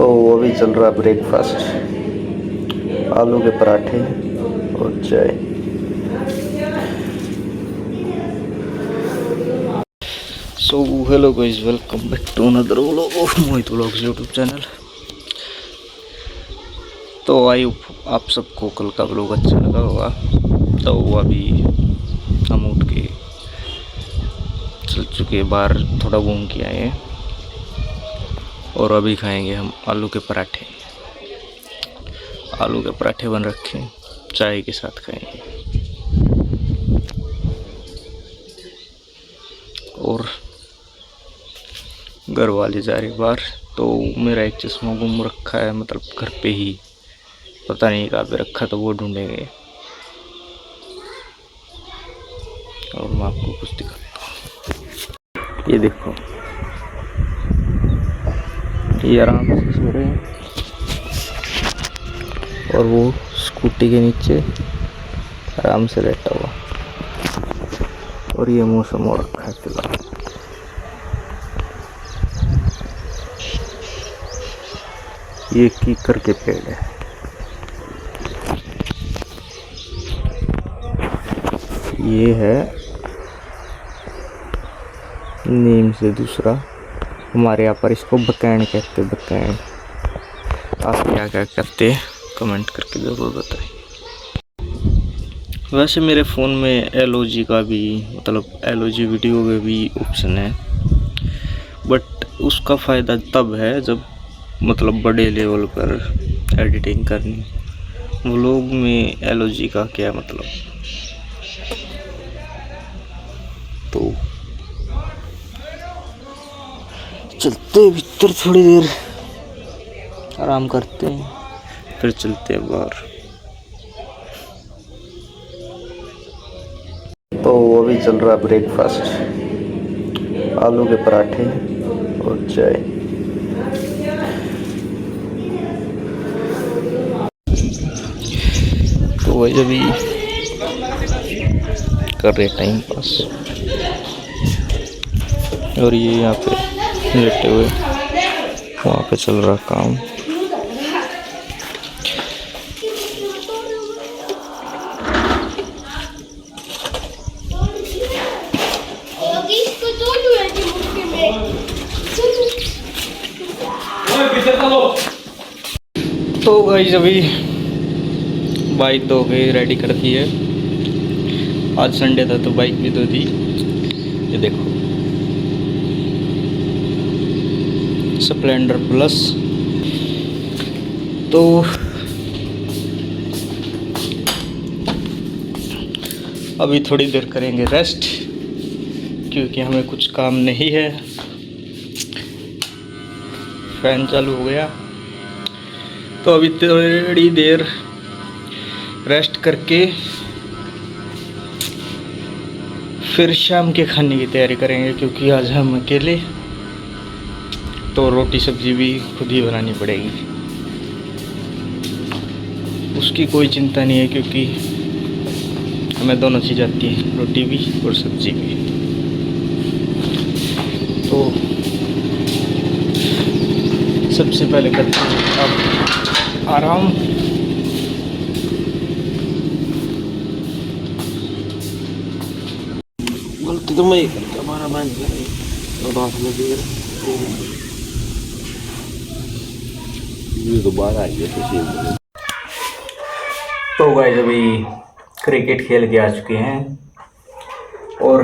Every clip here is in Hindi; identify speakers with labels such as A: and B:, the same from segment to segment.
A: अभी चल रहा ब्रेकफास्ट, आलू के पराठे और चाय। So hello guys, welcome back to another vlog of Mohit vlogs YouTube channel. तो आई होप आप सबको कल का व्लॉग अच्छा लगा होगा। तो अभी हम उठ के चल चुके बाहर, थोड़ा घूम के आए हैं और अभी खाएंगे हम आलू के पराठे। आलू के पराठे बन रखे हैं, चाय के साथ खाएंगे। और घर वाले जा रहे बाहर, तो मेरा एक चश्मा गुम रखा है, मतलब घर पे ही, पता नहीं कहाँ पे रखा, तो वो ढूंढेंगे। और मैं आपको कुछ दिखाता हूँ, ये देखो, ये आराम से सो रहे हैं और वो स्कूटी के नीचे आराम से लेटा हुआ। और ये मौसम हो रखा है फिलहाल। ये कीकर के पेड़ है। ये है नीम से दूसरा, हमारे यहाँ पर इसको बकैन कहते, बकैन। आप क्या क्या कहते हैं कमेंट करके ज़रूर बताएं। वैसे मेरे फ़ोन में LOG का भी, मतलब LOG वीडियो का भी ऑप्शन है, बट उसका फ़ायदा तब है जब मतलब बड़े लेवल पर एडिटिंग करनी। व्लॉग में LOG का क्या मतलब। तो चलते भीतर थोड़ी देर आराम करते हैं, फिर चलते हैं बाहर। तो अभी चल रहा ब्रेकफास्ट, आलू के पराठे और चाय। तो वही अभी कर रहे टाइम पास। और ये यहाँ पे लेटे हुए, वहाँ पे चल रहा काम। तो गाइस अभी बाइक धो के रेडी कर दी है। आज संडे था तो बाइक भी धो दी। ये देखो, स्प्लेंडर प्लस। तो अभी थोड़ी देर करेंगे रेस्ट, क्योंकि हमें कुछ काम नहीं है। फैन चालू हो गया, तो अभी थोड़ी देर रेस्ट करके फिर शाम के खाने की तैयारी करेंगे, क्योंकि आज हम अकेले, तो रोटी सब्जी भी खुद ही बनानी पड़ेगी। उसकी कोई चिंता नहीं है, क्योंकि हमें दोनों चीज़ आती है, रोटी भी और सब्जी भी। तो सबसे पहले करते हैं अब आराम। गलती तो मैं करता, हमारा बहन ये तो बाहर आई है। तो गाइस अभी क्रिकेट खेल के आ चुके हैं और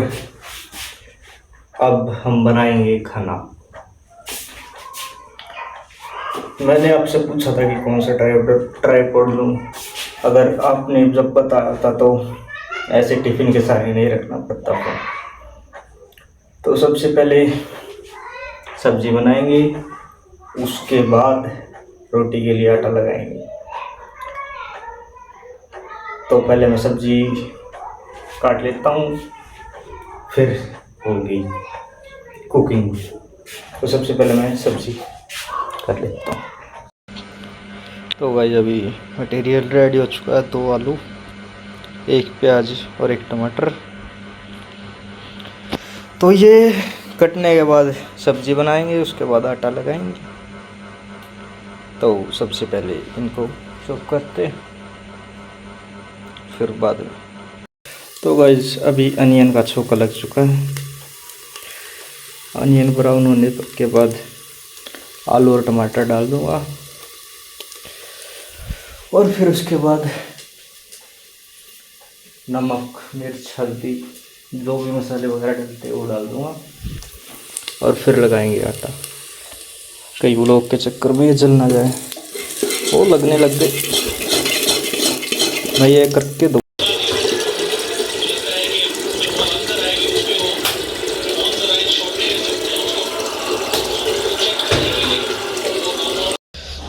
A: अब हम बनाएंगे खाना। मैंने आपसे पूछा था कि कौन सा ट्राइपॉड लूँ। अगर आपने जब बताया था तो ऐसे टिफ़िन के सारे नहीं रखना पड़ता था। तो सबसे पहले सब्जी बनाएंगे, उसके बाद रोटी के लिए आटा लगाएंगे। तो पहले मैं सब्जी काट लेता हूँ, फिर होगी कुकिंग। तो सबसे पहले मैं सब्जी कर लेता हूँ। तो भाई अभी मटेरियल रेडी हो चुका है। 2 आलू, 1 प्याज और 1 टमाटर। तो ये कटने के बाद सब्जी बनाएंगे, उसके बाद आटा लगाएंगे। तो सबसे पहले इनको चॉप करते फिर बाद में। तो गाइस अभी अनियन का छोका लग चुका है। अनियन ब्राउन होने के बाद आलू और टमाटर डाल दूंगा और फिर उसके बाद नमक, मिर्च, हल्दी, जो भी मसाले वगैरह डलते हैं वो डाल दूंगा और फिर लगाएंगे आटा। कई ब्लॉक के चक्कर में ये जल ना जाए। वो लगने लग गए, मैं ये करके दो।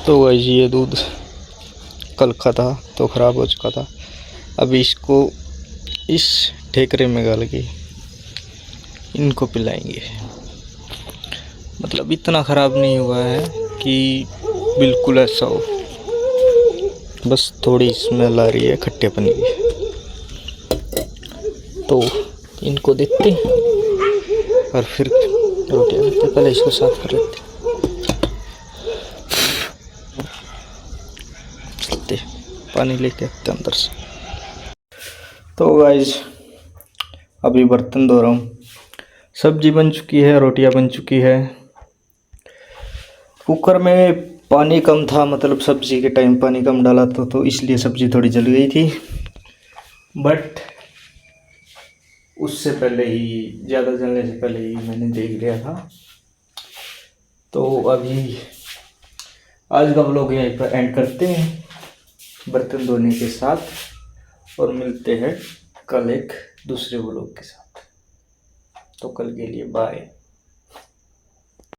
A: तो गाइस ये दूध कल का था तो ख़राब हो चुका था। अभी इसको इस ठेकरे में डाल के इनको पिलाएंगे। मतलब इतना ख़राब नहीं हुआ है कि बिल्कुल ऐसा हो, बस थोड़ी स्मेल आ रही है खट्टेपन की। तो इनको देते और फिर रोटियां देते। पहले इसको साफ कर लेते। चलते पानी लेके आते अंदर से। तो गाइस अभी बर्तन धो रहा हूँ। सब्जी बन चुकी है, रोटियां बन चुकी है। कुकर में पानी कम था, मतलब सब्जी के टाइम पानी कम डाला था तो इसलिए सब्जी थोड़ी जल गई थी। बट उससे पहले ही, ज़्यादा जलने से पहले ही मैंने देख लिया था। तो अभी आज का व्लॉग यहीं पर एंड करते हैं बर्तन धोने के साथ और मिलते हैं कल एक दूसरे व्लॉग के साथ। तो कल के लिए बाय।